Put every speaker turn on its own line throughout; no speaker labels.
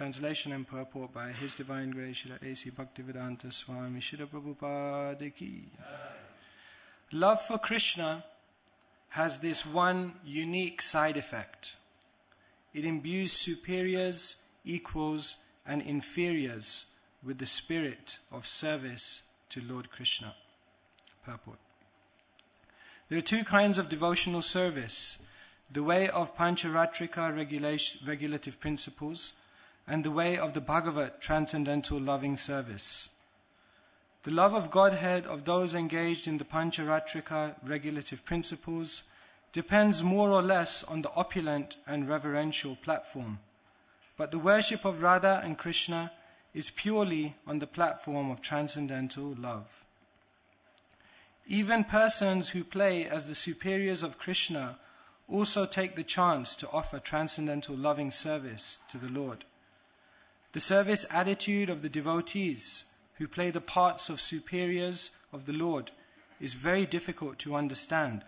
Translation and purport by His Divine Grace Srila A.C. Bhaktivedanta Swami Srila Prabhupada Ki. Love for Krishna has this one unique side effect. It imbues superiors, equals, and inferiors with the spirit of service to Lord Krishna. Purport. There are two kinds of devotional service: the way of Pancharatrika regulative principles, and the way of the Bhagavat transcendental loving service. The love of Godhead of those engaged in the Pancharatrika regulative principles depends more or less on the opulent and reverential platform, but the worship of Radha and Krishna is purely on the platform of transcendental love. Even persons who play as the superiors of Krishna also take the chance to offer transcendental loving service to the Lord. The service attitude of the devotees who play the parts of superiors of the Lord is very difficult to understand,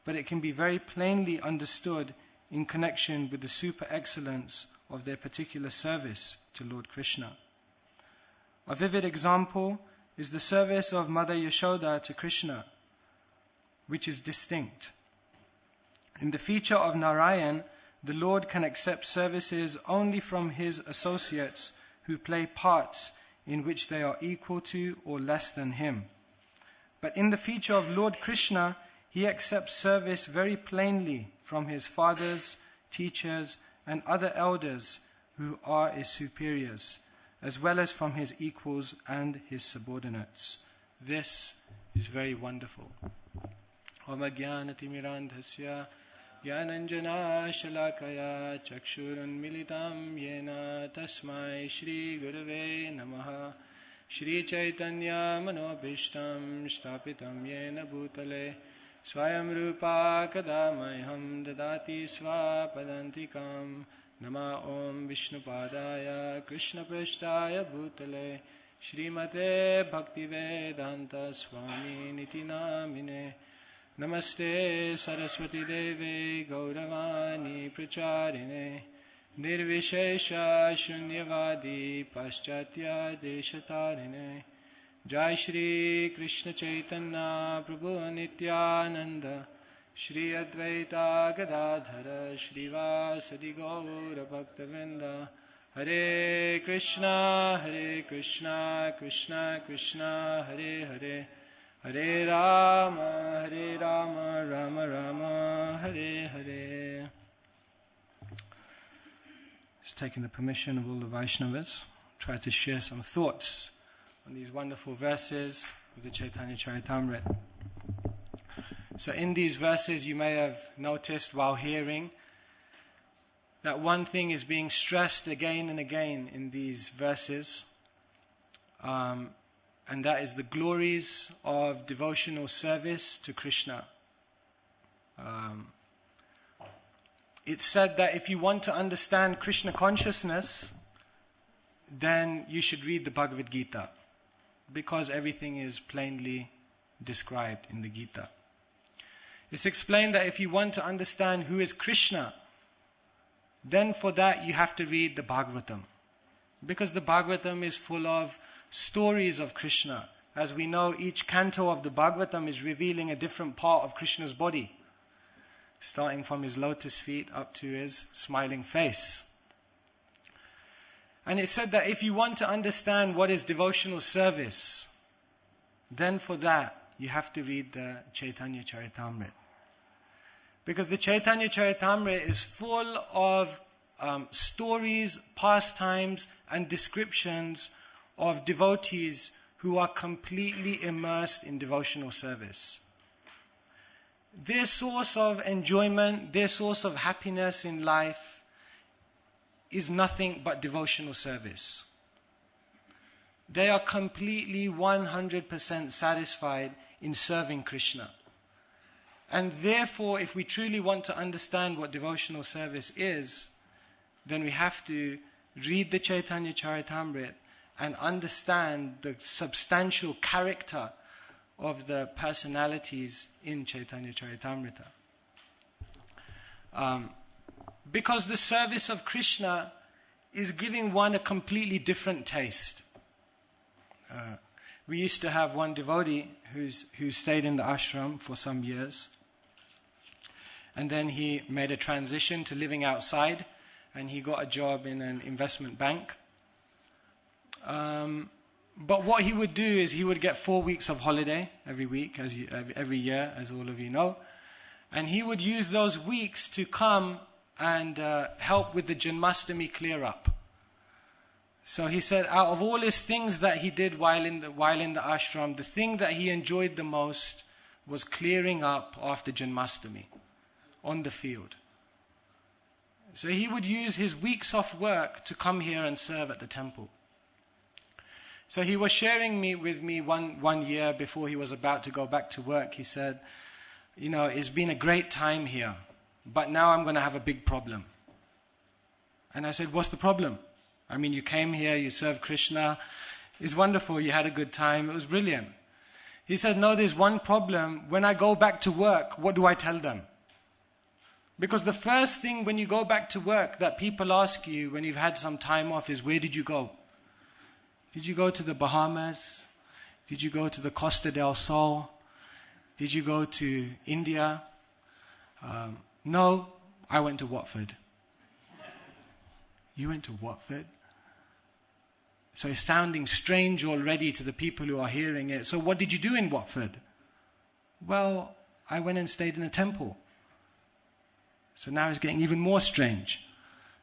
but it can be very plainly understood in connection with the super excellence of their particular service to Lord Krishna. A vivid example is the service of Mother Yashoda to Krishna, which is distinct. In the feature of Narayan, the Lord can accept services only from His associates who play parts in which they are equal to or less than Him. But in the feature of Lord Krishna, He accepts service very plainly from His fathers, teachers, and other elders who are His superiors, as well as from His equals and His subordinates. This is very wonderful. Om Ajnanatimmirandhasya Jnananjana Shalakaya Chakshurunmilitam Yena Tasmai Shri Gurave Namaha Shri Chaitanya Manobhishtam Shtapitam Yena Bhutale Swayam Rupa Kadamayham Dadati Svapadantikam Nama Om Vishnupadaya Krishna Prashtaya Bhutale Srimate Bhaktivedanta Swami Niti Namine Namaste Saraswati Deve Gauravani Pracharine Nirvishesha Shunyavadi Paschatya Deshatarine Jai Shri Krishna Chaitanya Prabhu Nityananda Shri Advaita Gadadhara Shrivasadi Gaura Bhaktavinda Hare Krishna Krishna Krishna Hare Hare Hare Rama Rama Rama Hare Hare. Just taking the permission of all the Vaishnavas, try to share some thoughts on these wonderful verses of the Chaitanya Charitamrita. So in these verses you may have noticed while hearing that one thing is being stressed again and again in these verses, and that is the glories of devotional service to Krishna. It's said that if you want to understand Krishna consciousness, then you should read the Bhagavad Gita, because everything is plainly described in the Gita. It's explained that if you want to understand who is Krishna, then for that you have to read the Bhagavatam, because the Bhagavatam is full of stories of Krishna. As we know, each canto of the Bhagavatam is revealing a different part of Krishna's body, starting from His lotus feet up to His smiling face. And it said that if you want to understand what is devotional service, then for that you have to read the Chaitanya Charitamrita. Because the Chaitanya Charitamrita is full of stories, pastimes, and descriptions of devotees who are completely immersed in devotional service. Their source of enjoyment, their source of happiness in life is nothing but devotional service. They are completely 100% satisfied in serving Krishna. And therefore, if we truly want to understand what devotional service is, then we have to read the Chaitanya Charitamrita and understand the substantial character of the personalities in Chaitanya Charitamrita. Because the service of Krishna is giving one a completely different taste. We used to have one devotee who stayed in the ashram for some years. And then he made a transition to living outside, and he got a job in an investment bank. But what he would do is he would get 4 weeks of holiday every week, every year, as all of you know. And he would use those weeks to come and help with the Janmashtami clear up. So he said, out of all his things that he did while in the ashram, the thing that he enjoyed the most was clearing up after Janmashtami on the field. So he would use his weeks off work to come here and serve at the temple. So he was sharing with me one year before he was about to go back to work. He said, it's been a great time here, but now I'm going to have a big problem. And I said, what's the problem? I mean, you came here, you served Krishna. It's wonderful, you had a good time, it was brilliant. He said, no, there's one problem. When I go back to work, what do I tell them? Because the first thing when you go back to work that people ask you when you've had some time off is, where did you go? Did you go to the Bahamas? Did you go to the Costa del Sol? Did you go to India? No, I went to Watford. You went to Watford? So it's sounding strange already to the people who are hearing it. So what did you do in Watford? Well, I went and stayed in a temple. So now it's getting even more strange.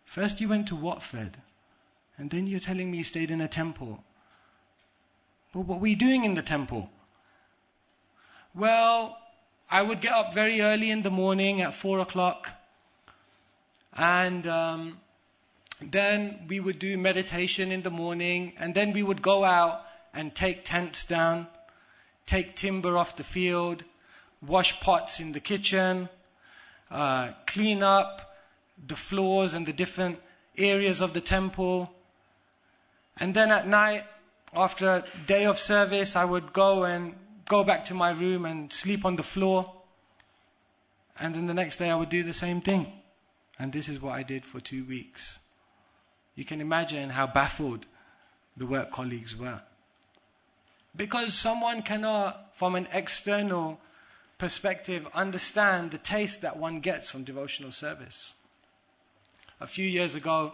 First you went to Watford, and then you're telling me you stayed in a temple. Well, what were you doing in the temple? Well, I would get up very early in the morning at 4 o'clock, and then we would do meditation in the morning, and then we would go out and take tents down, take timber off the field, wash pots in the kitchen, clean up the floors and the different areas of the temple. And then at night, after a day of service, I would go back to my room and sleep on the floor. And then the next day I would do the same thing. And this is what I did for 2 weeks. You can imagine how baffled the work colleagues were. Because someone cannot, from an external perspective, understand the taste that one gets from devotional service. A few years ago,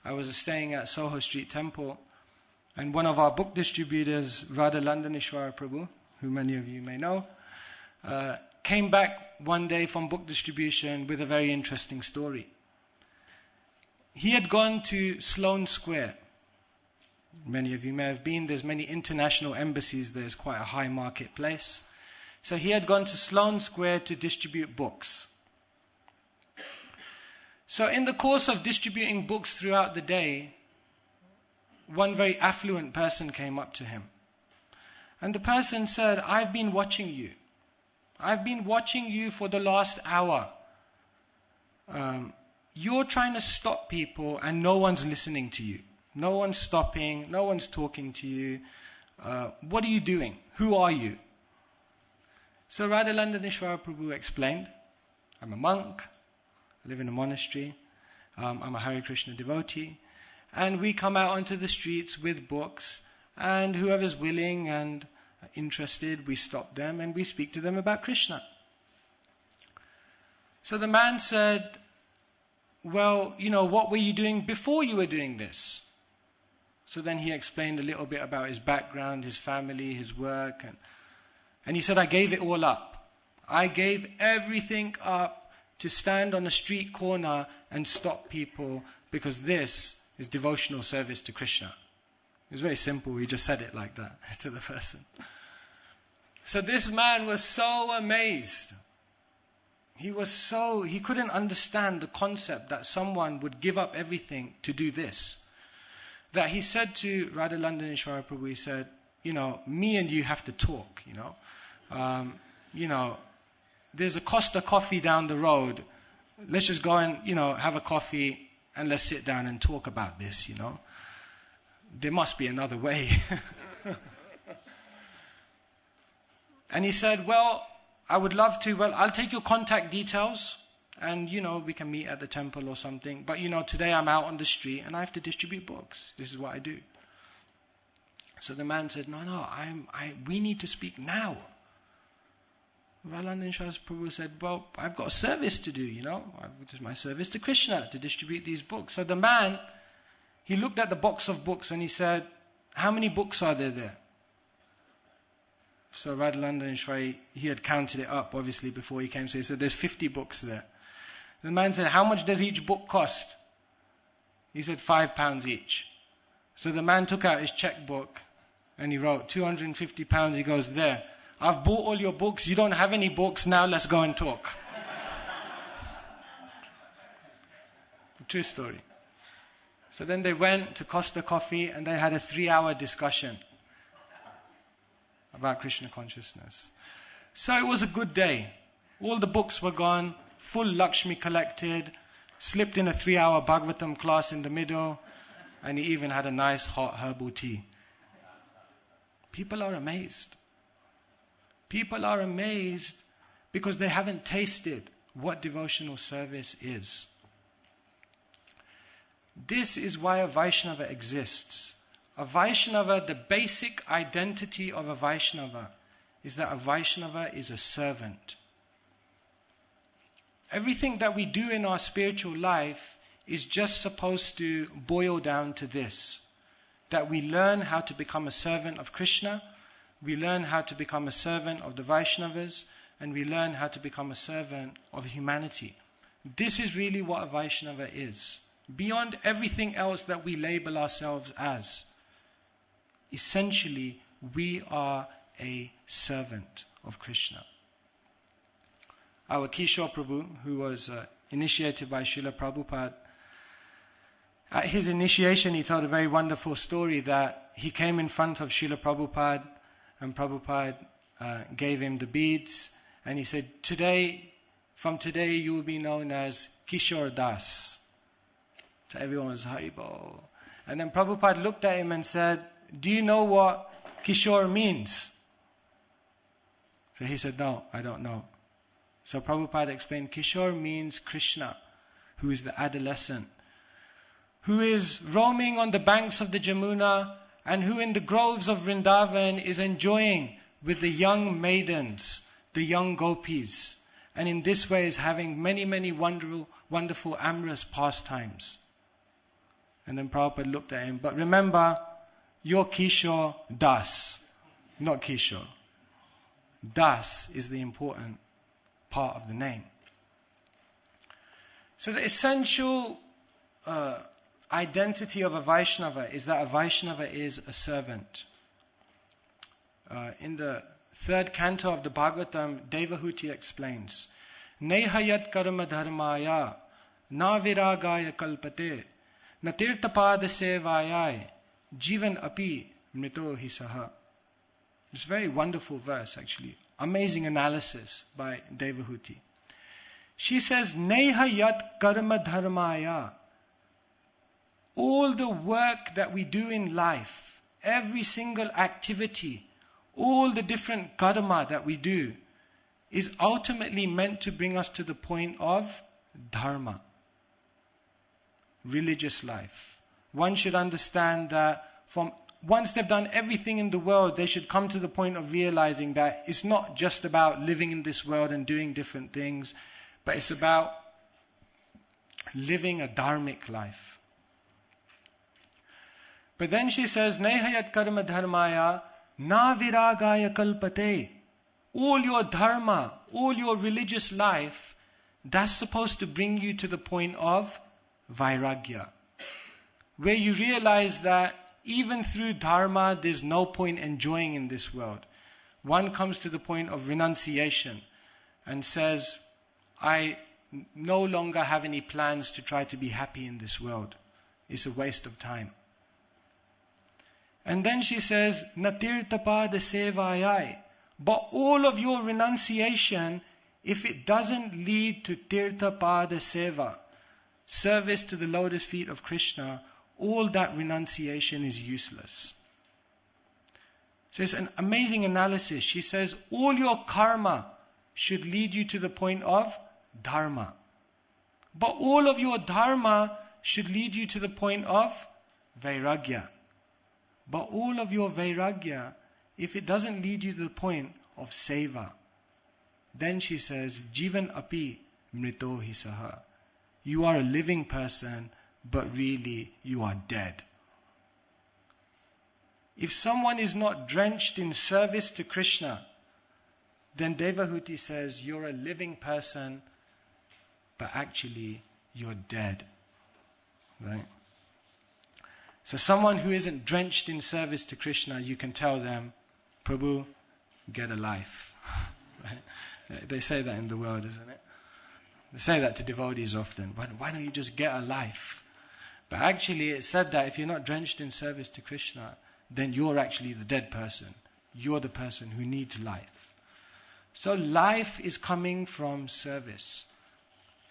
I was staying at Soho Street Temple, and one of our book distributors, Radha Landaneshwara Prabhu, who many of you may know, came back one day from book distribution with a very interesting story. He had gone to Sloane Square. Many of you may have been. There's many international embassies. There's quite a high marketplace. So he had gone to Sloane Square to distribute books. So in the course of distributing books throughout the day, one very affluent person came up to him. And the person said, I've been watching you. I've been watching you for the last hour. You're trying to stop people and no one's listening to you. No one's stopping, no one's talking to you. What are you doing? Who are you? So Radha Landaneshwara Prabhu explained, I'm a monk, I live in a monastery, I'm a Hare Krishna devotee, and we come out onto the streets with books, and whoever's willing and interested, we stop them and we speak to them about Krishna. So the man said, well, what were you doing before you were doing this? So then he explained a little bit about his background, his family, his work, and he said, I gave it all up. I gave everything up to stand on a street corner and stop people because this is devotional service to Krishna. It was very simple. He just said it like that to the person. So this man was so amazed. He couldn't understand the concept that someone would give up everything to do this. That he said to Radha Landaneshwara Prabhu, he said, me and you have to talk, there's a Costa coffee down the road. Let's just go and, have a coffee and let's sit down and talk about this, There must be another way. And he said, well, I would love to. Well, I'll take your contact details And, we can meet at the temple or something. But, today I'm out on the street and I have to distribute books. This is what I do. So the man said, no, we need to speak now. Radhanand Shah's Prabhu said, well, I've got a service to do, It is my service to Krishna to distribute these books. So the man, he looked at the box of books and he said, how many books are there? So Radhanand Shah, he had counted it up, obviously, before he came. So he said, there's 50 books there. The man said, how much does each book cost? He said, £5 each. So the man took out his checkbook and he wrote, £250. He goes, there. I've bought all your books. You don't have any books. Now let's go and talk. True story. So then they went to Costa Coffee and they had a 3-hour discussion about Krishna consciousness. So it was a good day. All the books were gone, full Lakshmi collected, slipped in a 3-hour Bhagavatam class in the middle, and he even had a nice hot herbal tea. People are amazed. People are amazed because they haven't tasted what devotional service is. This is why a Vaishnava exists. A Vaishnava, the basic identity of a Vaishnava is that a Vaishnava is a servant. Everything that we do in our spiritual life is just supposed to boil down to this. That we learn how to become a servant of Krishna, we learn how to become a servant of the Vaishnavas, and we learn how to become a servant of humanity. This is really what a Vaishnava is. Beyond everything else that we label ourselves as, essentially, we are a servant of Krishna. Our Kishore Prabhu, who was initiated by Srila Prabhupada, at his initiation he told a very wonderful story that he came in front of Srila Prabhupada and Prabhupada gave him the beads and he said, from today you will be known as Kishore Das. So everyone was Haribol. And then Prabhupada looked at him and said, do you know what Kishore means? So he said, no, I don't know. So Prabhupada explained, Kishore means Krishna, who is the adolescent, who is roaming on the banks of the Jamuna and who in the groves of Vrindavan is enjoying with the young maidens, the young gopis, and in this way is having many, many wonderful amorous pastimes. And then Prabhupada looked at him, but remember, you're Kishore Das, not Kishore. Das is the important part of the name. So the essential identity of a Vaishnava is that a Vaishnava is a servant. In the 3rd canto of the Bhagavatam, Devahuti explains, Nehayat karma dharmaya na viragaya kalpate na tirtapada sevayai jivan api mrito hi saha. It's a very wonderful verse actually. Amazing analysis by Devahuti. She says, Nehayat karma dharmaya. All the work that we do in life, every single activity, all the different karma that we do, is ultimately meant to bring us to the point of dharma, religious life. One should understand that once they've done everything in the world, they should come to the point of realizing that it's not just about living in this world and doing different things, but it's about living a dharmic life. But then she says, Nehayat karma dharmaya na viragaya kalpate. All your dharma, all your religious life, that's supposed to bring you to the point of vairagya, where you realize that even through dharma, there's no point enjoying in this world. One comes to the point of renunciation and says, I no longer have any plans to try to be happy in this world. It's a waste of time. And then she says, Natirtapada sevayai. But all of your renunciation, if it doesn't lead to tirtapada seva, service to the lotus feet of Krishna, all that renunciation is useless. So it's an amazing analysis. She says, all your karma should lead you to the point of dharma, But all of your dharma should lead you to the point of vairagya. But all of your vairagya, if it doesn't lead you to the point of seva, then she says, Jivan api mrito hi saha. You are a living person, but really you are dead. If someone is not drenched in service to Krishna, then Devahuti says, you're a living person, but actually you're dead. Right? So someone who isn't drenched in service to Krishna, you can tell them, Prabhu, get a life. Right? They say that in the world, isn't it? They say that to devotees often. Why don't you just get a life? But actually it's said that if you're not drenched in service to Krishna, then you're actually the dead person. You're the person who needs life. So life is coming from service.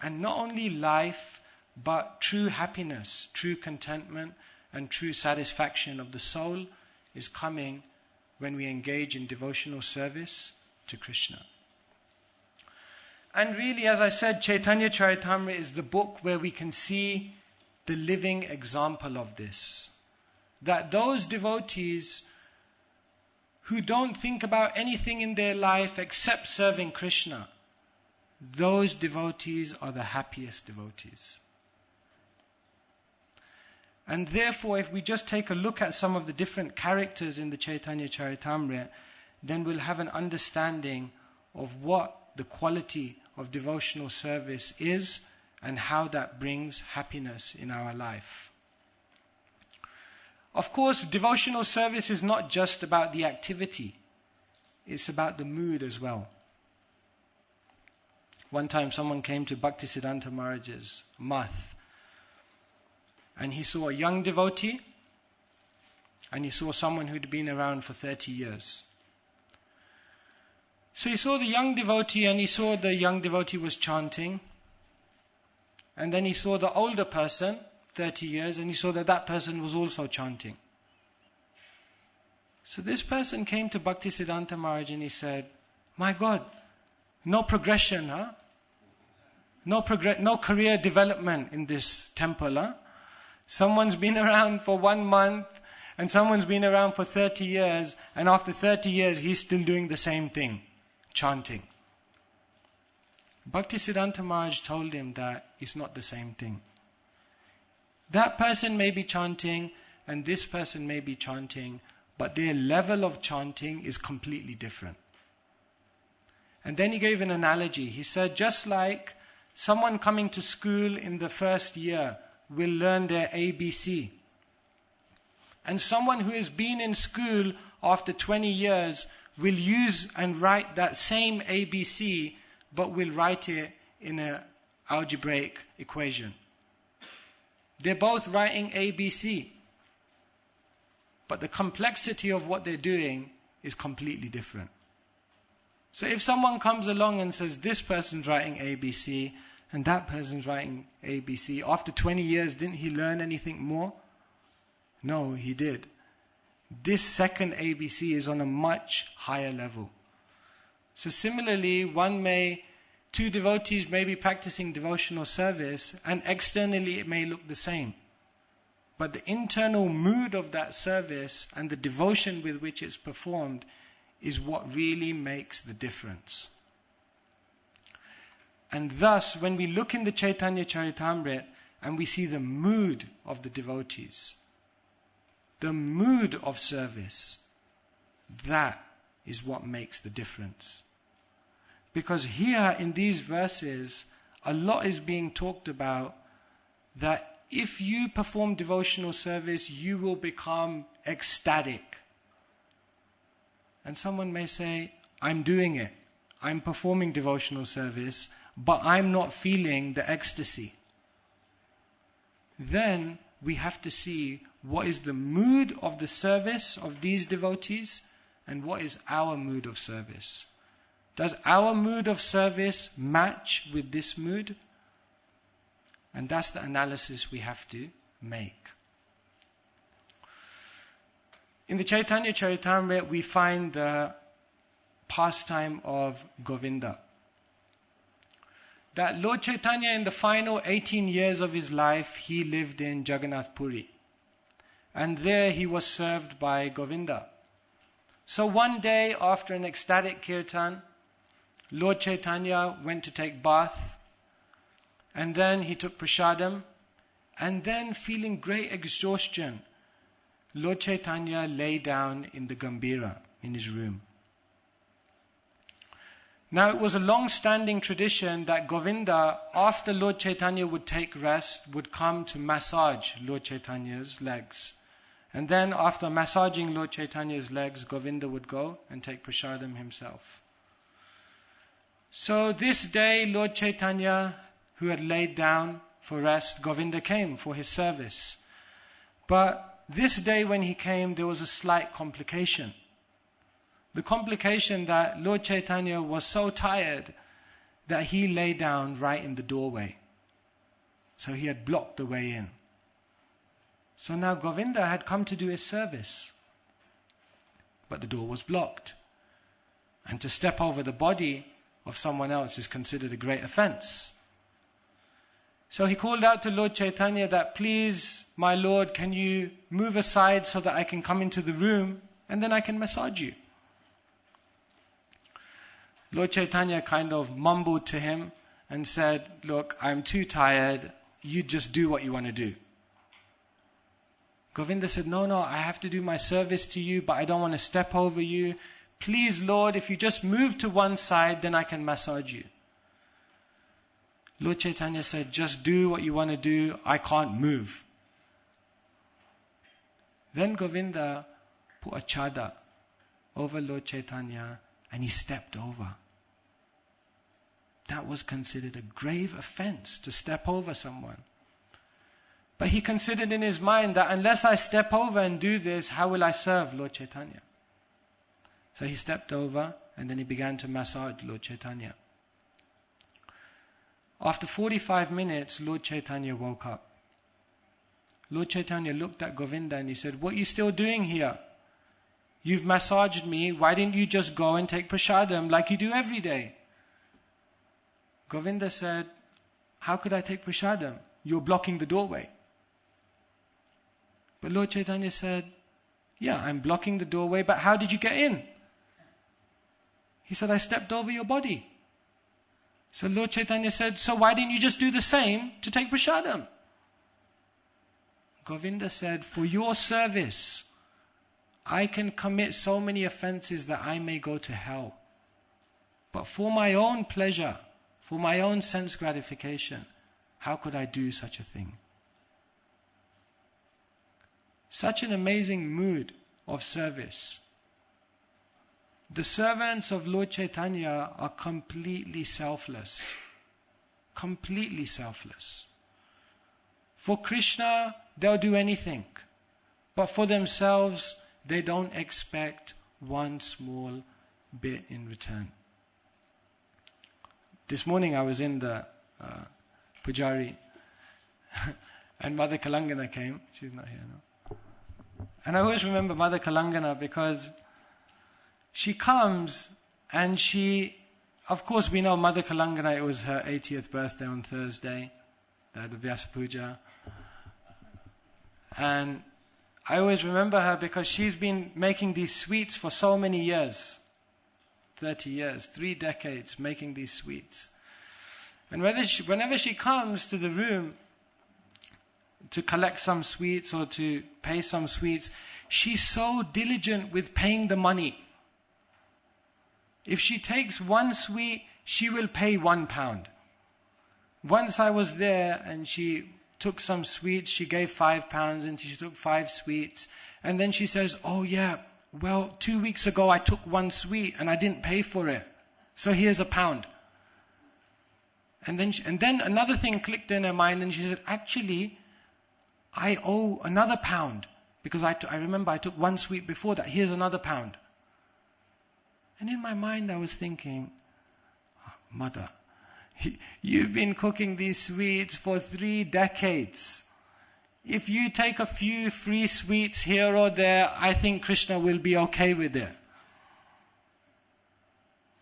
And not only life, but true happiness, true contentment, and true satisfaction of the soul is coming when we engage in devotional service to Krishna. And really, as I said, Chaitanya Charitamrita is the book where we can see the living example of this. That those devotees who don't think about anything in their life except serving Krishna, those devotees are the happiest devotees. And therefore, if we just take a look at some of the different characters in the Chaitanya Charitamrita, then we'll have an understanding of what the quality of devotional service is and how that brings happiness in our life. Of course, devotional service is not just about the activity. It's about the mood as well. One time someone came to Bhaktisiddhanta Maharaj's math, and he saw a young devotee, and he saw someone who'd been around for 30 years. So he saw the young devotee, and he saw the young devotee was chanting. And then he saw the older person, 30 years, and he saw that that person was also chanting. So this person came to Bhaktisiddhanta Maharaj and he said, my God, no progression, huh? No career development in this temple, huh? Someone's been around for 1 month, and someone's been around for 30 years, and after 30 years he's still doing the same thing, chanting. Bhaktisiddhanta Maharaj told him that it's not the same thing. That person may be chanting, and this person may be chanting, but their level of chanting is completely different. And then he gave an analogy. He said, just like someone coming to school in the first year will learn their ABC, and someone who has been in school after 20 years will use and write that same ABC, but will write it in an algebraic equation. They're both writing ABC, but the complexity of what they're doing is completely different. So if someone comes along and says, this person's writing ABC, and that person's writing ABC, after 20 years, didn't he learn anything more? No, he did. This second ABC is on a much higher level. So similarly, two devotees may be practicing devotional service, and externally it may look the same. But the internal mood of that service and the devotion with which it's performed is what really makes the difference. And thus, when we look in the Chaitanya Charitamrita and we see the mood of the devotees, the mood of service, that is what makes the difference. Because here in these verses, a lot is being talked about that if you perform devotional service, you will become ecstatic. And someone may say, I'm doing it. I'm performing devotional service, but I'm not feeling the ecstasy. Then we have to see what is the mood of the service of these devotees and what is our mood of service. Does our mood of service match with this mood? And that's the analysis we have to make. In the Chaitanya Charitamrita, we find the pastime of Govinda. that Lord Chaitanya, in the final 18 years of his life, he lived in Jagannath Puri. And there he was served by Govinda. So one day after an ecstatic kirtan, Lord Chaitanya went to take bath, and then he took prasadam, and then feeling great exhaustion, Lord Chaitanya lay down in the Gambhira, in his room. Now it was a long-standing tradition that Govinda, after Lord Chaitanya would take rest, would come to massage Lord Chaitanya's legs. And then after massaging Lord Chaitanya's legs, Govinda would go and take prasadam himself. So this day, Lord Chaitanya, who had laid down for rest, Govinda came for his service. But this day when he came, there was a slight complication. The complication that Lord Chaitanya was so tired that he lay down right in the doorway. So he had blocked the way in. So now Govinda had come to do his service, but the door was blocked. And to step over the body of someone else is considered a great offense. So he called out to Lord Chaitanya that, please, my Lord, can you move aside so that I can come into the room and then I can massage you? Lord Chaitanya kind of mumbled to him and said, look, I'm too tired, you just do what you want to do. Govinda said, no, I have to do my service to you, but I don't want to step over you. Please, Lord, if you just move to one side, then I can massage you. Lord Chaitanya said, just do what you want to do, I can't move. Then Govinda put a chadar over Lord Chaitanya and he stepped over. That was considered a grave offense, to step over someone. But he considered in his mind that unless I step over and do this, how will I serve Lord Chaitanya? So he stepped over and then he began to massage Lord Chaitanya. After 45 minutes, Lord Chaitanya woke up. Lord Chaitanya looked at Govinda and he said, what are you still doing here? You've massaged me, why didn't you just go and take prasadam like you do every day? Govinda said, how could I take prasadam? You're blocking the doorway. But Lord Chaitanya said, yeah, I'm blocking the doorway, but how did you get in? He said, I stepped over your body. So Lord Chaitanya said, so why didn't you just do the same to take prasadam? Govinda said, for your service, I can commit so many offenses that I may go to hell. But for my own pleasure, for my own sense gratification, how could I do such a thing? Such an amazing mood of service. The servants of Lord Chaitanya are completely selfless. Completely selfless. For Krishna, they'll do anything. But for themselves, they don't expect one small bit in return. This morning I was in the Pujari and Mother Kalangana came. She's not here now. And I always remember Mother Kalangana because she comes and she, of course we know Mother Kalangana, it was her 80th birthday on Thursday, the Vyasa Puja. And I always remember her because she's been making these sweets for so many years. 30 years, 3 decades making these sweets. And whenever she comes to the room to collect some sweets or to pay some sweets, she's so diligent with paying the money. If she takes one sweet, she will pay £1. Once I was there and she took some sweets, she gave £5 and she took 5 sweets. And then she says, oh yeah, well, 2 weeks ago I took 1 sweet and I didn't pay for it. So here's £1. And then another thing clicked in her mind and she said, actually, I owe another £1 because I remember I took 1 sweet before that. Here's another £1. And in my mind I was thinking, Mother, you've been cooking these sweets for 3 decades. If you take a few free sweets here or there, I think Krishna will be okay with it.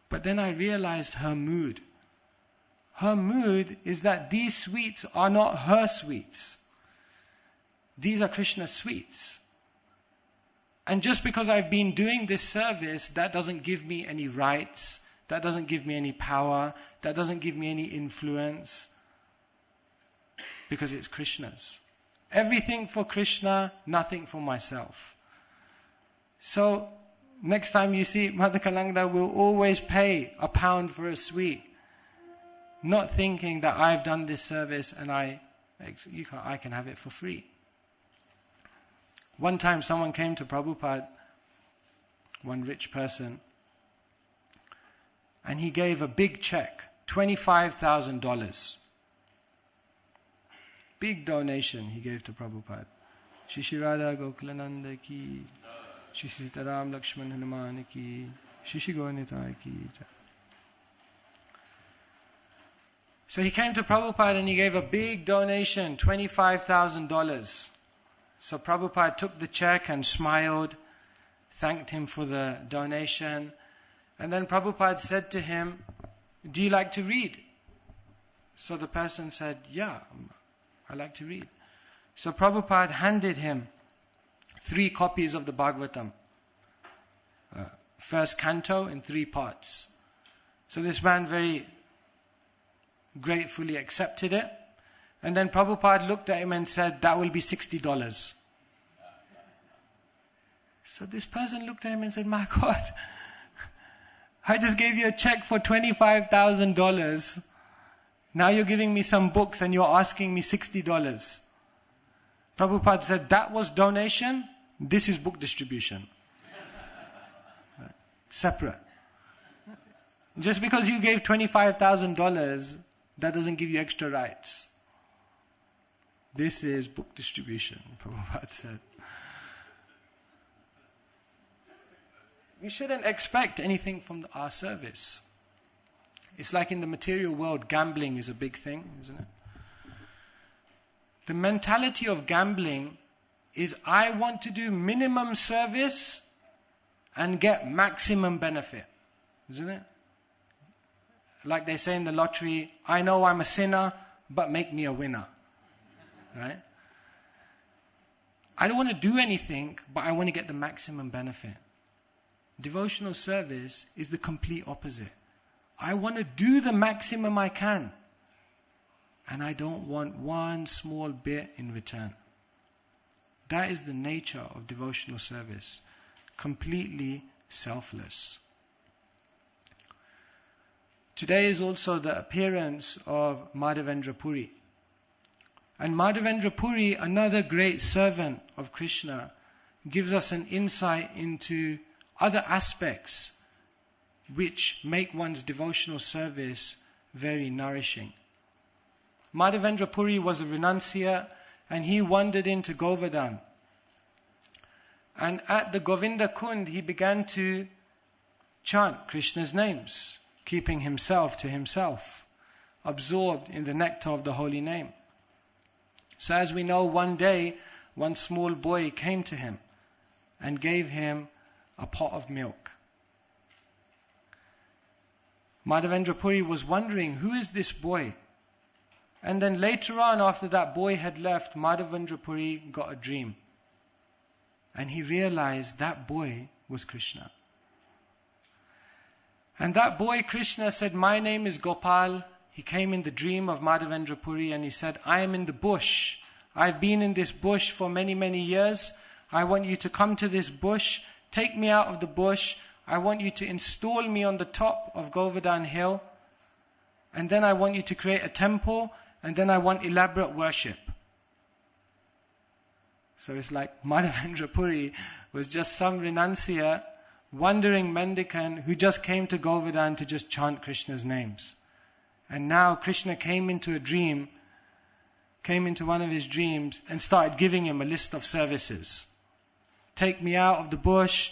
But then I realized her mood. her mood is that these sweets are not her sweets. These are Krishna's sweets. And just because I've been doing this service, that doesn't give me any rights, that doesn't give me any power, that doesn't give me any influence, because it's Krishna's. Everything for Krishna, nothing for myself. So, next time you see Mother Kalangda will always pay £1 for a sweet, not thinking that I've done this service and I can have it for free. One time someone came to Prabhupada, one rich person, and he gave a big check, $25,000. Big donation he gave to Prabhupada. Shri Shri Radha Gokulananda ki, Shri Sitaram Lakshman Hanuman ki, Shri Shri Gauranitai ki. So he came to Prabhupada and he gave a big donation, $25,000. So Prabhupada took the check and smiled, thanked him for the donation. And then Prabhupada said to him, do you like to read? So the person said, yeah, I like to read. So Prabhupada handed him 3 copies of the Bhagavatam. First canto in 3 parts. So this man very gratefully accepted it. And then Prabhupada looked at him and said, that will be $60. So this person looked at him and said, my God, I just gave you a check for $25,000. Now you're giving me some books and you're asking me $60. Prabhupada said, that was donation, this is book distribution. Separate. Just because you gave $25,000, that doesn't give you extra rights. This is book distribution, Prabhupada said. We shouldn't expect anything from our service. It's like in the material world, gambling is a big thing, isn't it? The mentality of gambling is I want to do minimum service and get maximum benefit, isn't it? Like they say in the lottery, I know I'm a sinner, but make me a winner. Right? I don't want to do anything, but I want to get the maximum benefit. Devotional service is the complete opposite. I want to do the maximum I can, and I don't want one small bit in return. That is the nature of devotional service. Completely selfless. Today is also the appearance of Madhavendra Puri. And Madhavendra Puri, another great servant of Krishna, gives us an insight into other aspects which make one's devotional service very nourishing. Madhavendra Puri was a renunciate and he wandered into Govardhan. And at the Govinda Kund he began to chant Krishna's names, keeping himself to himself, absorbed in the nectar of the holy name. So as we know, one day, one small boy came to him and gave him a pot of milk. Madhavendra Puri was wondering, who is this boy? And then later on, after that boy had left, Madhavendra Puri got a dream. And he realized that boy was Krishna. And that boy, Krishna, said, my name is Gopal. He came in the dream of Madhavendra Puri and he said, I am in the bush. I've been in this bush for many, many years. I want you to come to this bush, take me out of the bush. I want you to install me on the top of Govardhan Hill. And then I want you to create a temple. And then I want elaborate worship. So it's like Madhavendra Puri was just some renunciate, wandering mendicant who just came to Govardhan to just chant Krishna's names. And now Krishna came into a dream, came into one of his dreams and started giving him a list of services. Take me out of the bush,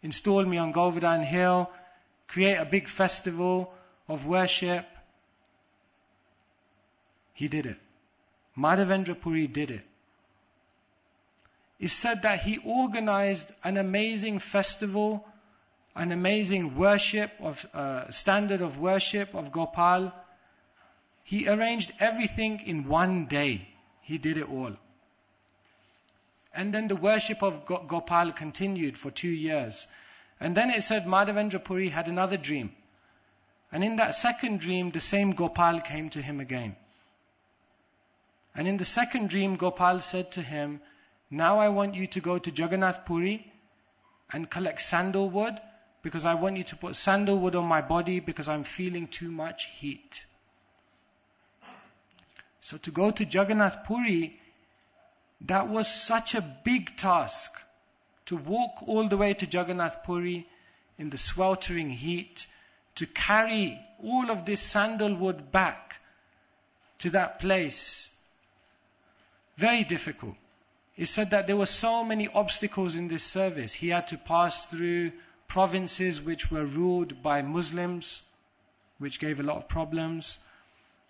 install me on Govardhan Hill, create a big festival of worship. He did it. Madhavendra Puri did it. It's said that he organized an amazing festival, an amazing worship of standard of worship of Gopal, He arranged everything in one day. He did it all. And then the worship of Gopal continued for 2 years. And then it said Madhavendra Puri had another dream. And in that second dream, the same Gopal came to him again. And in the second dream, Gopal said to him, now I want you to go to Jagannath Puri and collect sandalwood, because I want you to put sandalwood on my body because I'm feeling too much heat. So to go to Jagannath Puri, that was such a big task. To walk all the way to Jagannath Puri in the sweltering heat, to carry all of this sandalwood back to that place. Very difficult. It said that there were so many obstacles in this service. He had to pass through provinces which were ruled by Muslims, which gave a lot of problems.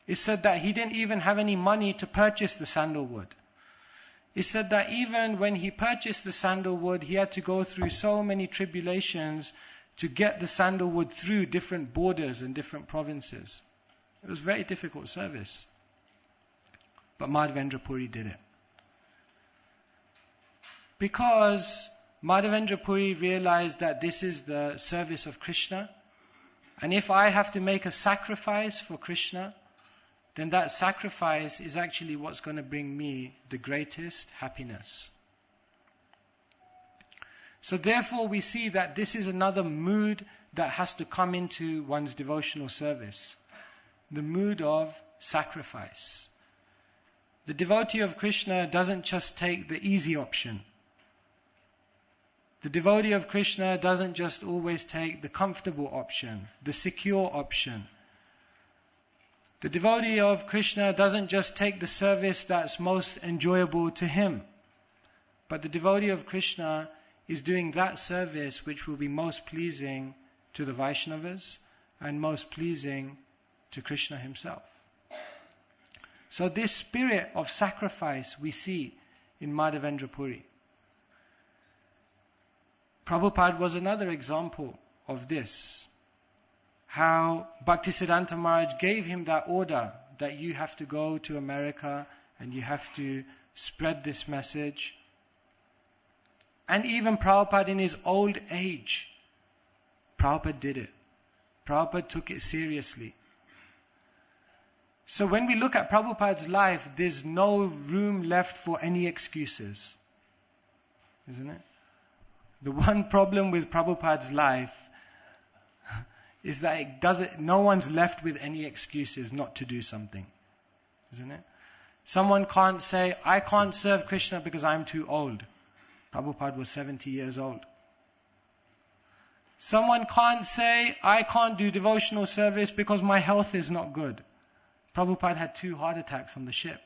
It said that he didn't even have any money to purchase the sandalwood. It said that even when he purchased the sandalwood, he had to go through so many tribulations to get the sandalwood through different borders and different provinces. It was a very difficult service. But Madhavendra Puri did it. Because Madhavendra Puri realized that this is the service of Krishna, and if I have to make a sacrifice for Krishna, then that sacrifice is actually what's going to bring me the greatest happiness. So therefore we see that this is another mood that has to come into one's devotional service. The mood of sacrifice. The devotee of Krishna doesn't just take the easy option. The devotee of Krishna doesn't just always take the comfortable option, the secure option. The devotee of Krishna doesn't just take the service that's most enjoyable to him, but the devotee of Krishna is doing that service which will be most pleasing to the Vaishnavas and most pleasing to Krishna himself. So this spirit of sacrifice we see in Madhavendra Puri. Prabhupada was another example of this. How Bhaktisiddhanta Maharaj gave him that order that you have to go to America and you have to spread this message. And even Prabhupada in his old age, Prabhupada did it. Prabhupada took it seriously. So when we look at Prabhupada's life, there's no room left for any excuses. Isn't it? The one problem with Prabhupada's life is that no one's left with any excuses not to do something. Isn't it? Someone can't say, I can't serve Krishna because I'm too old. Prabhupada was 70 years old. Someone can't say, I can't do devotional service because my health is not good. Prabhupada had 2 heart attacks on the ship.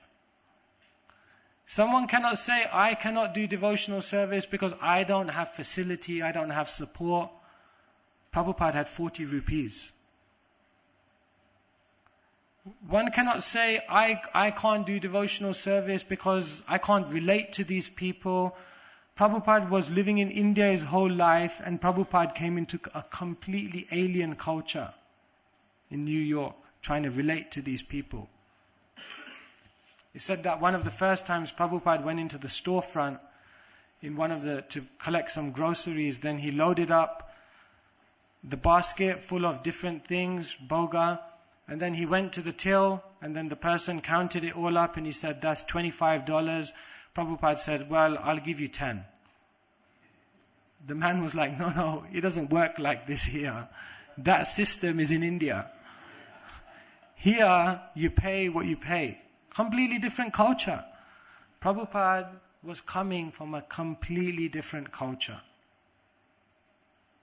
Someone cannot say, I cannot do devotional service because I don't have facility, I don't have support. Prabhupada had 40 rupees. One cannot say, I can't do devotional service because I can't relate to these people. Prabhupada was living in India his whole life, and Prabhupada came into a completely alien culture in New York, trying to relate to these people. He said that one of the first times Prabhupada went into the storefront to collect some groceries, then he loaded up the basket full of different things, boga, and then he went to the till, and then the person counted it all up and he said, that's $25. Prabhupada said, well, I'll give you 10. The man was like, no, it doesn't work like this here. That system is in India. Here, you pay what you pay. Completely different culture. Prabhupada was coming from a completely different culture.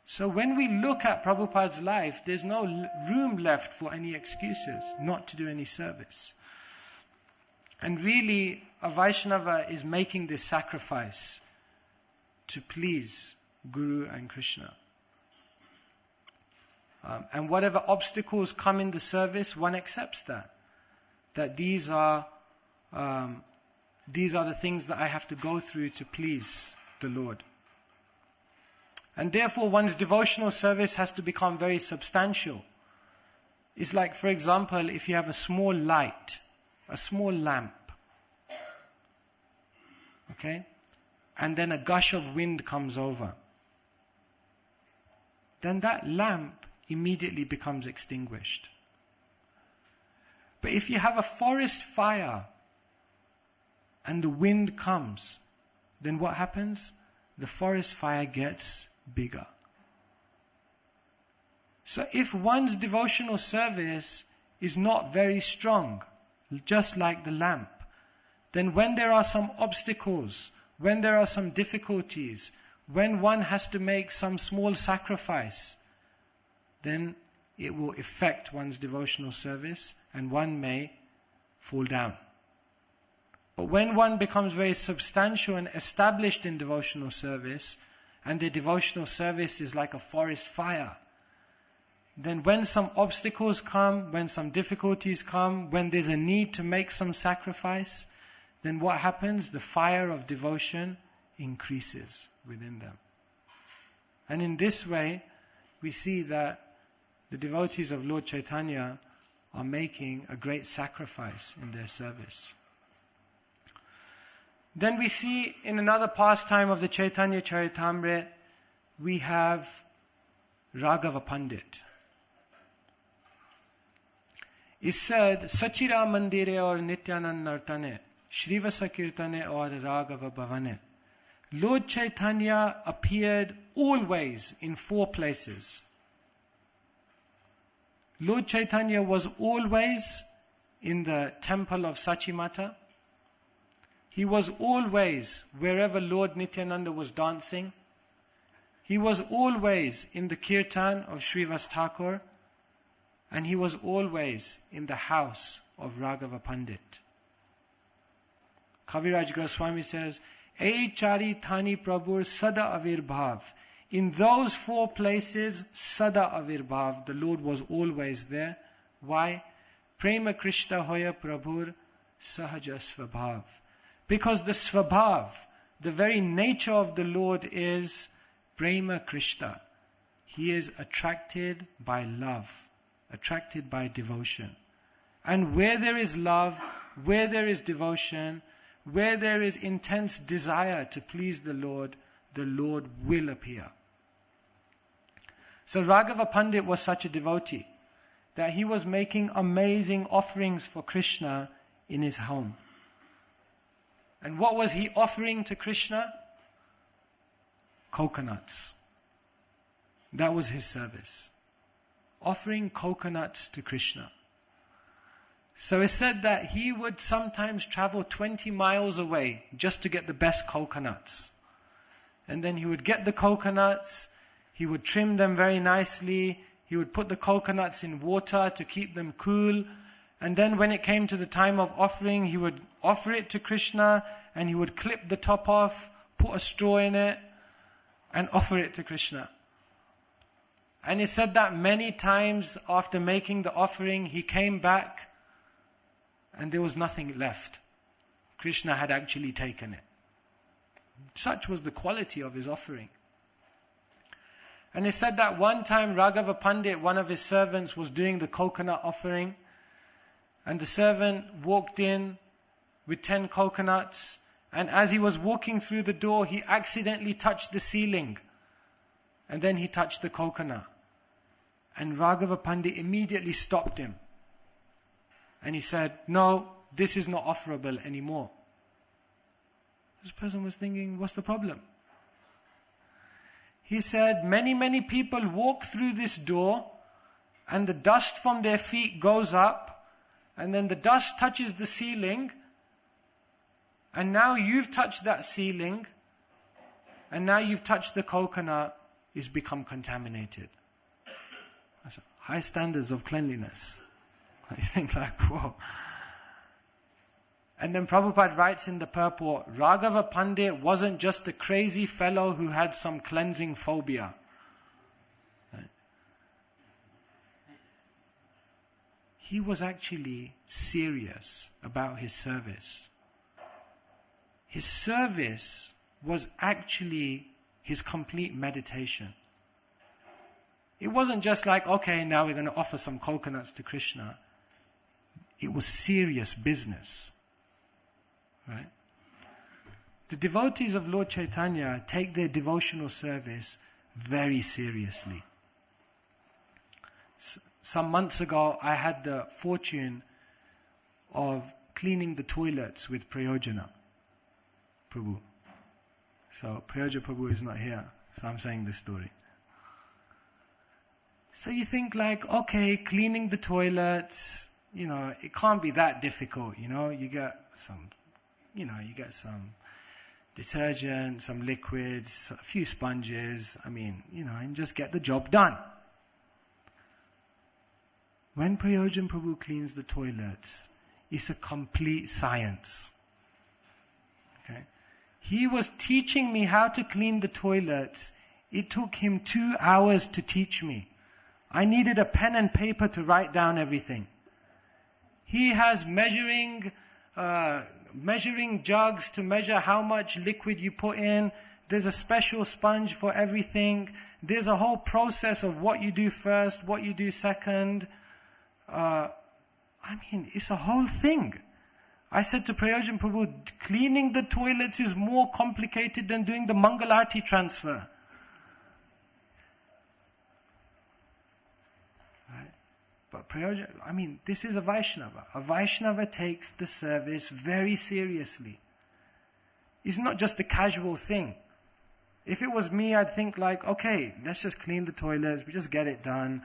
So when we look at Prabhupada's life, there's no room left for any excuses not to do any service. And really, a Vaishnava is making this sacrifice to please Guru and Krishna. And whatever obstacles come in the service, one accepts that. That these are the things that I have to go through to please the Lord. And therefore one's devotional service has to become very substantial. is like, for example, if you have a small light, a small lamp, okay, and then a gush of wind comes over, then that lamp immediately becomes extinguished. But if you have a forest fire and the wind comes, then what happens? The forest fire gets bigger. So if one's devotional service is not very strong, just like the lamp, then when there are some obstacles, when there are some difficulties, when one has to make some small sacrifice, then it will affect one's devotional service and one may fall down. But when one becomes very substantial and established in devotional service, and the devotional service is like a forest fire, then when some obstacles come, when some difficulties come, when there's a need to make some sacrifice, then what happens? The fire of devotion increases within them. And in this way, we see that the devotees of Lord Chaitanya are making a great sacrifice in their service. Then we see in another pastime of the Chaitanya Charitamrita, we have Raghava Pandit. It said, Sachira Mandire aur Nityanand Nartane, Shrivasa Kirtane aur Raghava Bhavane. Lord Chaitanya appeared always in 4 places. Lord Chaitanya was always in the temple of Sachimata. He was always wherever Lord Nityananda was dancing. He was always in the kirtan of Srivas Thakur. And he was always in the house of Raghava Pandit. Kaviraj Goswami says, Ei chari thani prabhur sada avirbhav. In those 4 places, sada avirbhav, the Lord was always there. Why? Prema Krishna hoya prabhur sahaja svabhav. Because the svabhav, the very nature of the Lord is prema Krishna. He is attracted by love, attracted by devotion. And where there is love, where there is devotion, where there is intense desire to please the Lord will appear. So Raghava Pandit was such a devotee that he was making amazing offerings for Krishna in his home. And what was he offering to Krishna? Coconuts. That was his service. Offering coconuts to Krishna. So it's said that he would sometimes travel 20 miles away just to get the best coconuts. And then he would get the coconuts, he would trim them very nicely, he would put the coconuts in water to keep them cool, and then when it came to the time of offering, he would offer it to Krishna, and he would clip the top off, put a straw in it, and offer it to Krishna. And it said that many times after making the offering, he came back, and there was nothing left. Krishna had actually taken it. Such was the quality of his offering. And it said that one time Raghava Pandit, one of his servants, was doing the coconut offering, and the servant walked in with 10 coconuts, and as he was walking through the door, he accidentally touched the ceiling, and then he touched the coconut. And Raghava Pandit immediately stopped him. And he said, no, this is not offerable anymore. This person was thinking, what's the problem? He said, many people walk through this door, and the dust from their feet goes up, and then the dust touches the ceiling, and now you've touched that ceiling, and now you've touched the coconut, it's become contaminated. That's high standards of cleanliness. I think like, whoa. And then Prabhupada writes in the purport, Raghava Pandit wasn't just a crazy fellow who had some cleansing phobia. Right? He was actually serious about his service. His service was actually his complete meditation. It wasn't just like, okay, now we're going to offer some coconuts to Krishna. It was serious business. Right? The devotees of Lord Chaitanya take their devotional service very seriously. Some months ago, I had the fortune of cleaning the toilets with Prayojana Prabhu. So Prayojana Prabhu is not here, so I'm saying this story. So you think like, okay, cleaning the toilets, it can't be that difficult, you get some detergent, some liquids, a few sponges, and just get the job done. When Prayojan Prabhu cleans the toilets, it's a complete science. Okay? He was teaching me how to clean the toilets. It took him 2 hours to teach me. I needed a pen and paper to write down everything. He has measuring jugs to measure how much liquid you put in. There's a special sponge for everything. There's a whole process of what you do first, what you do second. It's a whole thing. I said to Prayojan Prabhu, cleaning the toilets is more complicated than doing the Mangalarti transfer. Right? But Prayojan, this is a Vaishnava. A Vaishnava takes the service very seriously. It's not just a casual thing. If it was me, I'd think like, okay, let's just clean the toilets, we just get it done.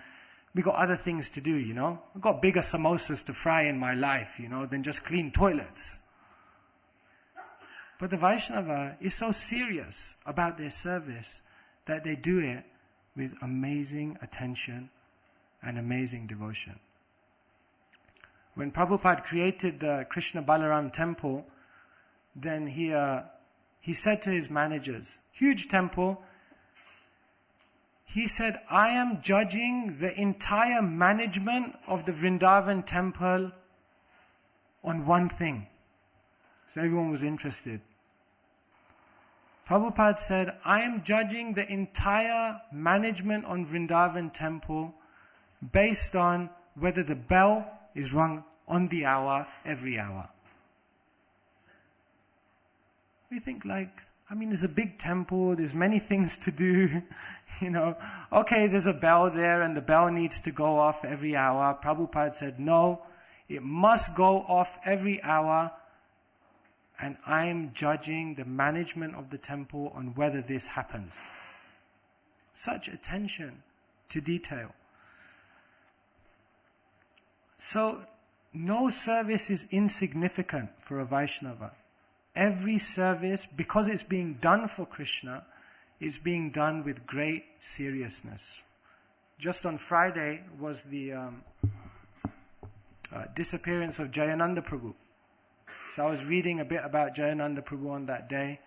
We got other things to do, I've got bigger samosas to fry in my life, than just clean toilets. But the Vaishnava is so serious about their service that they do it with amazing attention and amazing devotion. When Prabhupada created the Krishna Balaram temple, then he said to his managers, huge temple, he said, I am judging the entire management of the Vrindavan temple on one thing. So everyone was interested. Prabhupada said, I am judging the entire management on Vrindavan temple based on whether the bell is rung on the hour, every hour. We think like, there's a big temple, there's many things to do, Okay, there's a bell there and the bell needs to go off every hour. Prabhupada said, no, it must go off every hour, and I'm judging the management of the temple on whether this happens. Such attention to detail. So, no service is insignificant for a Vaishnava. Every service, because it's being done for Krishna, is being done with great seriousness. Just on Friday was the disappearance of Jayananda Prabhu. So I was reading a bit about Jayananda Prabhu on that day.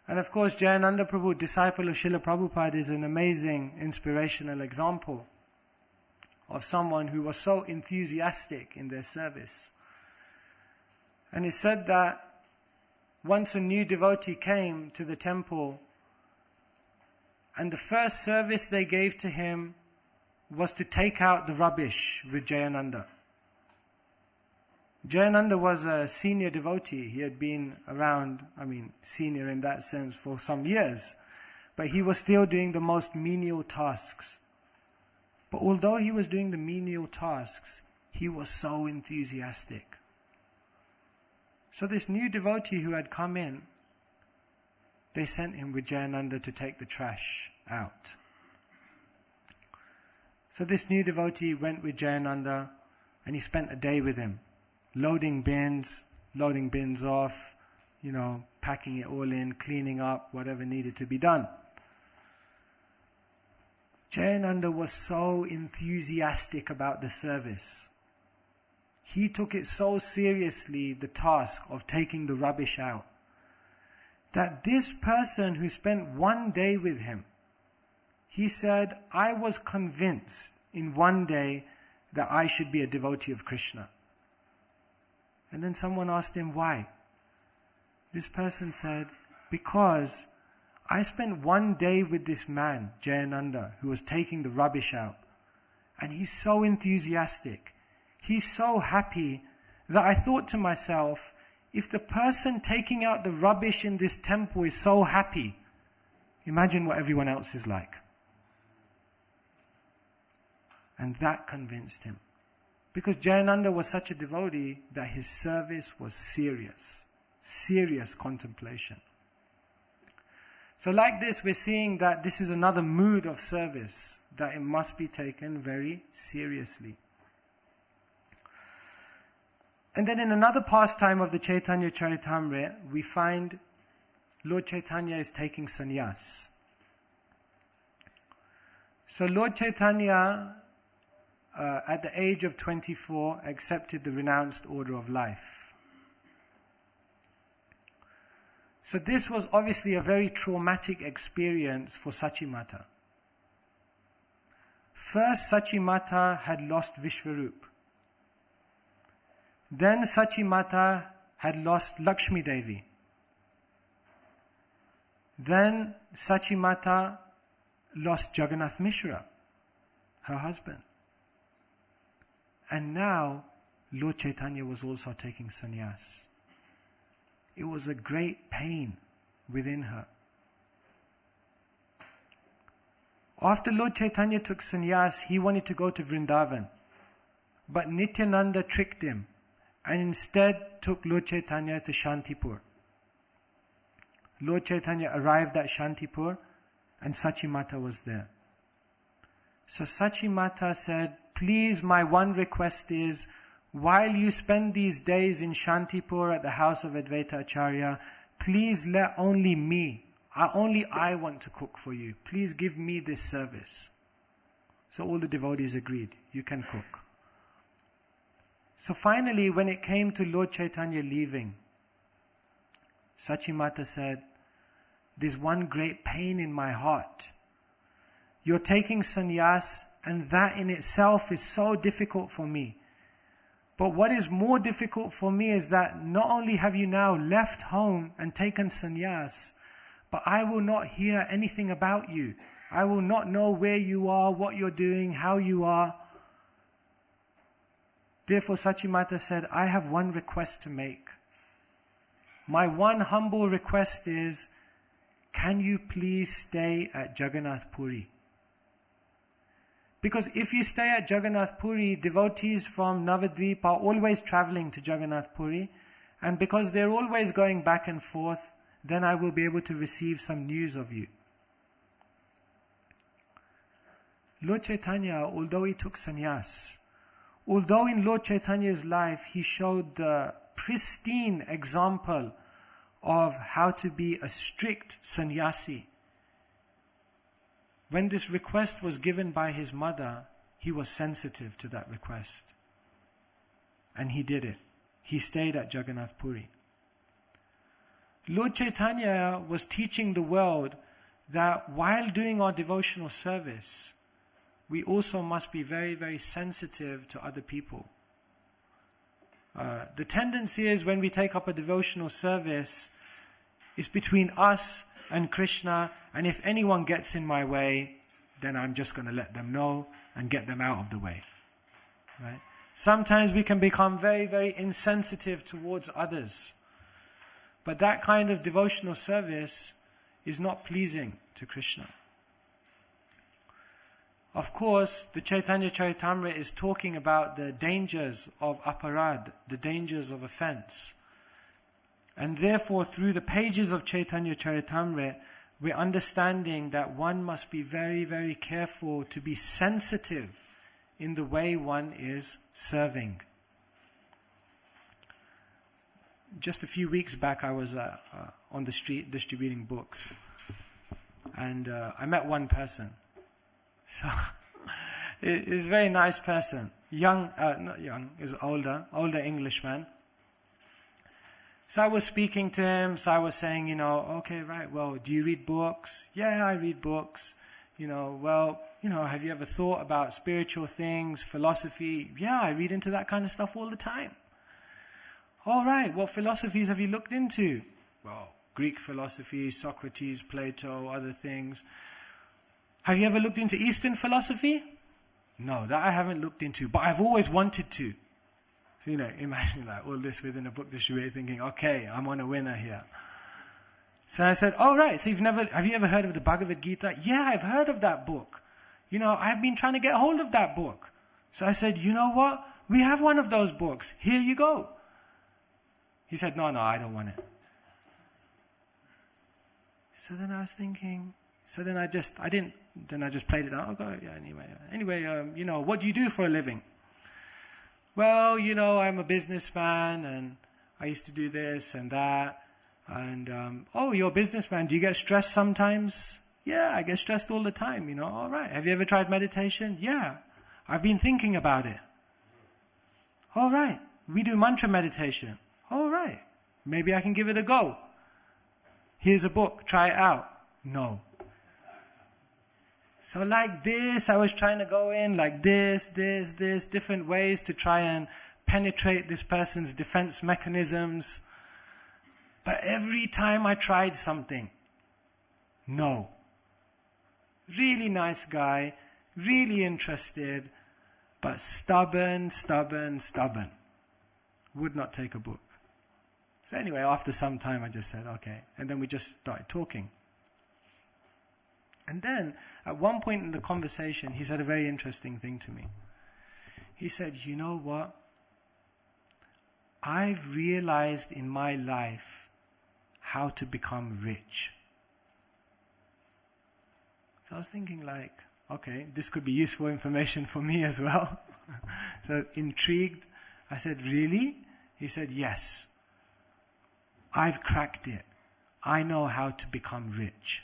And of course, Jayananda Prabhu, disciple of Srila Prabhupada, is an amazing, inspirational example of someone who was so enthusiastic in their service. And he said that once a new devotee came to the temple, and the first service they gave to him was to take out the rubbish with Jayananda. Jayananda was a senior devotee. He had been around, senior in that sense, for some years. But he was still doing the most menial tasks. But although he was doing the menial tasks, he was so enthusiastic. So this new devotee who had come in, they sent him with Jayananda to take the trash out. So this new devotee went with Jayananda and he spent a day with him, loading bins off, packing it all in, cleaning up whatever needed to be done. Jayananda was so enthusiastic about the service. He took it so seriously, the task of taking the rubbish out, that this person who spent one day with him, he said, I was convinced in one day that I should be a devotee of Krishna. And then someone asked him why. This person said, because I spent one day with this man, Jayananda, who was taking the rubbish out. And he's so enthusiastic. He's so happy that I thought to myself, if the person taking out the rubbish in this temple is so happy, imagine what everyone else is like. And that convinced him. Because Jayananda was such a devotee that his service was serious contemplation. So like this, we're seeing that this is another mood of service, that it must be taken very seriously. And then in another pastime of the Chaitanya Charitamrita, we find Lord Chaitanya is taking sannyas. So Lord Chaitanya, at the age of 24, accepted the renounced order of life. So this was obviously a very traumatic experience for Sachimata. First, Sachimata had lost Vishwarup. Then Sachimata had lost Lakshmi Devi. Then Sachimata lost Jagannath Mishra, her husband. And now Lord Chaitanya was also taking sannyas. It was a great pain within her. After Lord Chaitanya took sannyas, he wanted to go to Vrindavan. But Nityananda tricked him and instead took Lord Chaitanya to Shantipur. Lord Chaitanya arrived at Shantipur and Sachimata was there. So Sachimata said, please, my one request is, while you spend these days in Shantipur at the house of Advaita Acharya, please let only I want to cook for you. Please give me this service. So all the devotees agreed, you can cook. So finally, when it came to Lord Chaitanya leaving, Sachimata said, there's one great pain in my heart. You're taking sannyas, and that in itself is so difficult for me. But what is more difficult for me is that not only have you now left home and taken sannyas, but I will not hear anything about you. I will not know where you are, what you're doing, how you are. Therefore Sachimata said, I have one request to make. My one humble request is, can you please stay at Jagannath Puri? Because if you stay at Jagannath Puri, devotees from Navadvip are always traveling to Jagannath Puri, and because they're always going back and forth, then I will be able to receive some news of you. Lord Chaitanya, although he took sannyas, although in Lord Chaitanya's life he showed the pristine example of how to be a strict sannyasi, when this request was given by his mother, he was sensitive to that request. And he did it. He stayed at Jagannath Puri. Lord Chaitanya was teaching the world that while doing our devotional service, we also must be very, very sensitive to other people. The tendency is when we take up a devotional service, it's between us and Krishna, and if anyone gets in my way, then I'm just going to let them know and get them out of the way. Right? Sometimes we can become very, very insensitive towards others. But that kind of devotional service is not pleasing to Krishna. Of course, the Chaitanya Charitamrita is talking about the dangers of aparad, the dangers of offense. And therefore, through the pages of Chaitanya Charitamrita, we're understanding that one must be very, very careful to be sensitive in the way one is serving. Just a few weeks back, I was on the street distributing books. And I met one person. So, he's a very nice person. Not young, he's older Englishman. So I was speaking to him, so I was saying, okay, right, well, do you read books? Yeah, I read books. Have you ever thought about spiritual things, philosophy? Yeah, I read into that kind of stuff all the time. All right, what philosophies have you looked into? Well, Greek philosophy, Socrates, Plato, other things. Have you ever looked into Eastern philosophy? No, that I haven't looked into, but I've always wanted to. So, imagine like all this within a book that you're thinking, okay, I'm on a winner here. So I said, oh right, so have you ever heard of the Bhagavad Gita? Yeah, I've heard of that book. I've been trying to get hold of that book. So I said, you know what? We have one of those books. Here you go. He said, no, I don't want it. So then I was thinking, then I just played it out. Okay, yeah, anyway, what do you do for a living? Well, I'm a businessman and I used to do this and that. And, oh, you're a businessman. Do you get stressed sometimes? Yeah, I get stressed all the time, All right. Have you ever tried meditation? Yeah. I've been thinking about it. All right. We do mantra meditation. All right. Maybe I can give it a go. Here's a book. Try it out. No. So like this, I was trying to go in like this, different ways to try and penetrate this person's defense mechanisms. But every time I tried something, no. Really nice guy, really interested, but stubborn. Would not take a book. So anyway, after some time I just said, okay. And then we just started talking. And then, at one point in the conversation, he said a very interesting thing to me. He said, you know what? I've realized in my life how to become rich. So I was thinking like, okay, this could be useful information for me as well. So intrigued, I said, really? He said, yes. I've cracked it. I know how to become rich.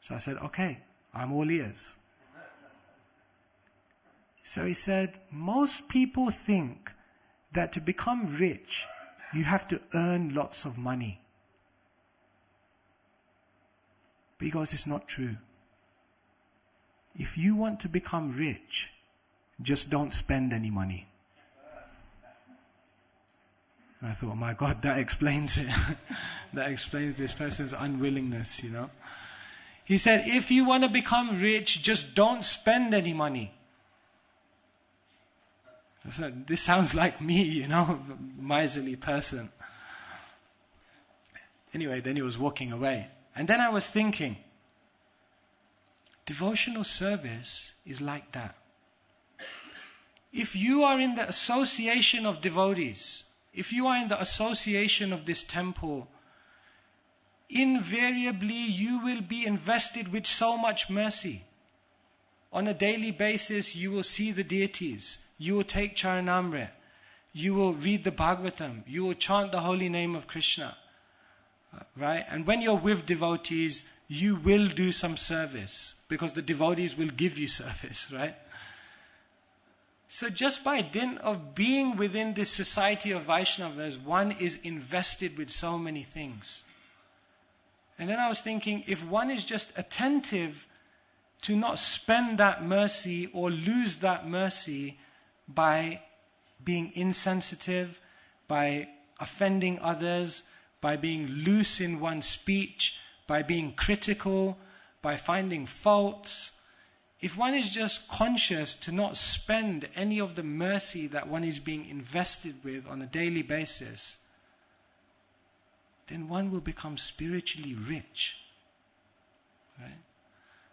So I said, okay, I'm all ears. So he said, most people think that to become rich, you have to earn lots of money. But he goes, it's not true. If you want to become rich, just don't spend any money. And I thought, my God, that explains it. That explains this person's unwillingness, He said, if you want to become rich, just don't spend any money. I said, this sounds like me, miserly person. Anyway, then he was walking away. And then I was thinking, devotional service is like that. If you are in the association of devotees, if you are in the association of this temple, invariably you will be invested with so much mercy. On a daily basis, you will see the deities. You will take Charanamrit. You will read the Bhagavatam. You will chant the holy name of Krishna. Right? And when you're with devotees, you will do some service, because the devotees will give you service, right? So just by dint of being within this society of Vaishnavas, one is invested with so many things. And then I was thinking, if one is just attentive to not spend that mercy or lose that mercy by being insensitive, by offending others, by being loose in one's speech, by being critical, by finding faults, if one is just conscious to not spend any of the mercy that one is being invested with on a daily basis, then one will become spiritually rich. Right?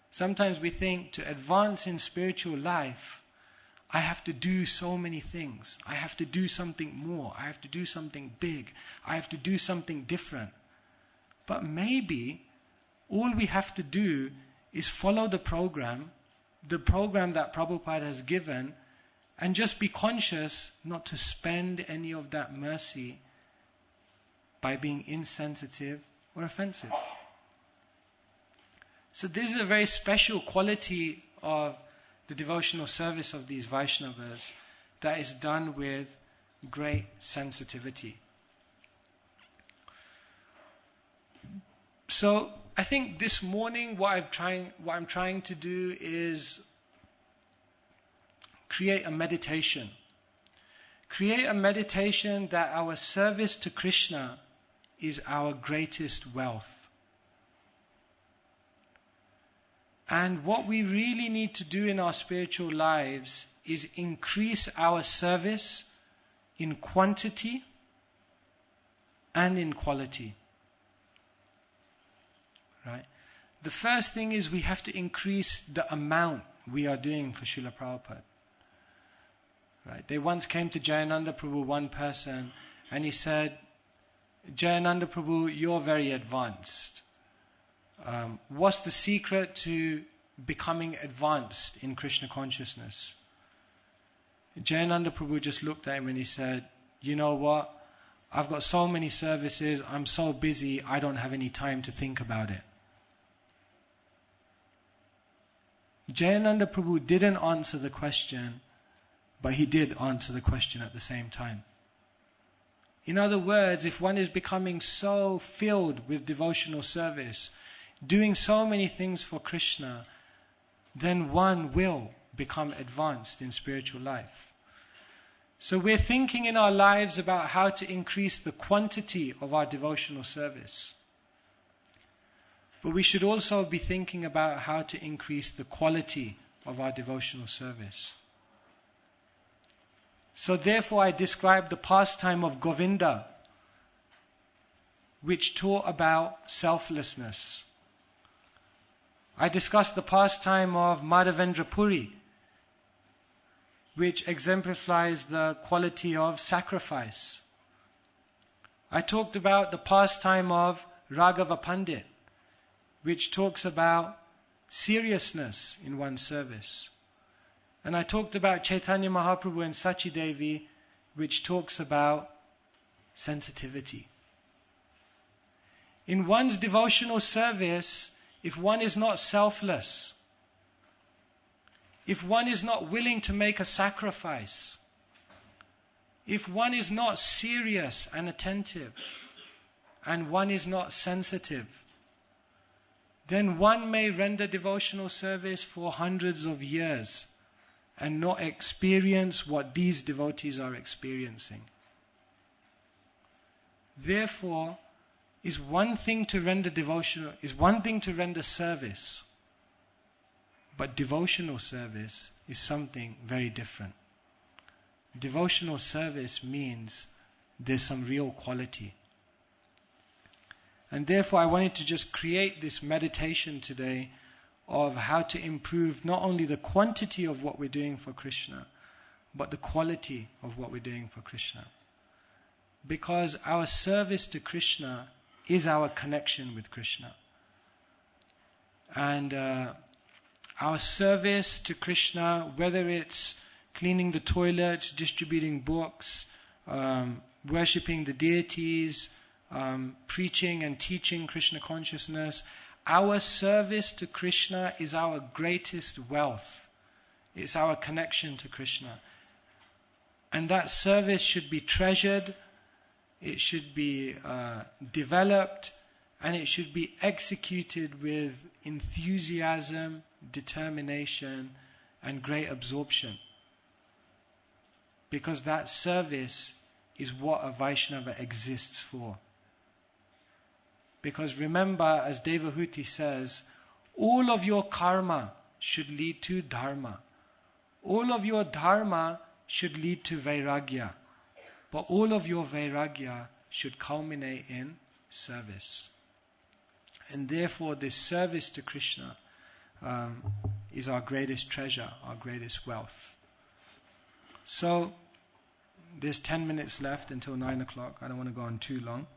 Sometimes we think to advance in spiritual life, I have to do so many things. I have to do something more. I have to do something big. I have to do something different. But maybe all we have to do is follow the program that Prabhupada has given, and just be conscious not to spend any of that mercy by being insensitive or offensive. So this is a very special quality of the devotional service of these Vaishnavas that is done with great sensitivity. So I think this morning what I'm trying to do is create a meditation. Create a meditation that our service to Krishna is our greatest wealth. And what we really need to do in our spiritual lives is increase our service in quantity and in quality. Right? The first thing is we have to increase the amount we are doing for Srila Prabhupada. Right? They once came to Jayananda Prabhu, one person, and he said, Jayananda Prabhu, you're very advanced. What's the secret to becoming advanced in Krishna consciousness? Jayananda Prabhu just looked at him and he said, you know what? I've got so many services, I'm so busy, I don't have any time to think about it. Jayananda Prabhu didn't answer the question, but he did answer the question at the same time. In other words, if one is becoming so filled with devotional service, doing so many things for Krishna, then one will become advanced in spiritual life. So we're thinking in our lives about how to increase the quantity of our devotional service. But we should also be thinking about how to increase the quality of our devotional service. So therefore I described the pastime of Govinda, which taught about selflessness. I discussed the pastime of Madhavendra Puri, which exemplifies the quality of sacrifice. I talked about the pastime of Raghava Pandit, which talks about seriousness in one's service. And I talked about Chaitanya Mahaprabhu and Sachi Devi, which talks about sensitivity. In one's devotional service, if one is not selfless, if one is not willing to make a sacrifice, if one is not serious and attentive, and one is not sensitive, then one may render devotional service for hundreds of years and not experience what these devotees are experiencing. Therefore, is one thing to render service, but devotional service is something very different. Devotional service means there's some real quality. And therefore I wanted to just create this meditation today of how to improve not only the quantity of what we're doing for Krishna, but the quality of what we're doing for Krishna. Because our service to Krishna is our connection with Krishna. And our service to Krishna, whether it's cleaning the toilets, distributing books, worshipping the deities, preaching and teaching Krishna consciousness, our service to Krishna is our greatest wealth. It's our connection to Krishna. And that service should be treasured, it should be developed, and it should be executed with enthusiasm, determination, and great absorption. Because that service is what a Vaishnava exists for. Because remember, as Devahuti says, all of your karma should lead to dharma. All of your dharma should lead to vairagya. But all of your vairagya should culminate in service. And therefore this service to Krishna is our greatest treasure, our greatest wealth. So, there's 10 minutes left until 9 o'clock. I don't want to go on too long.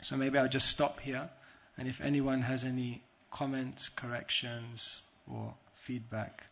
So maybe I'll just stop here. And if anyone has any comments, corrections, or feedback,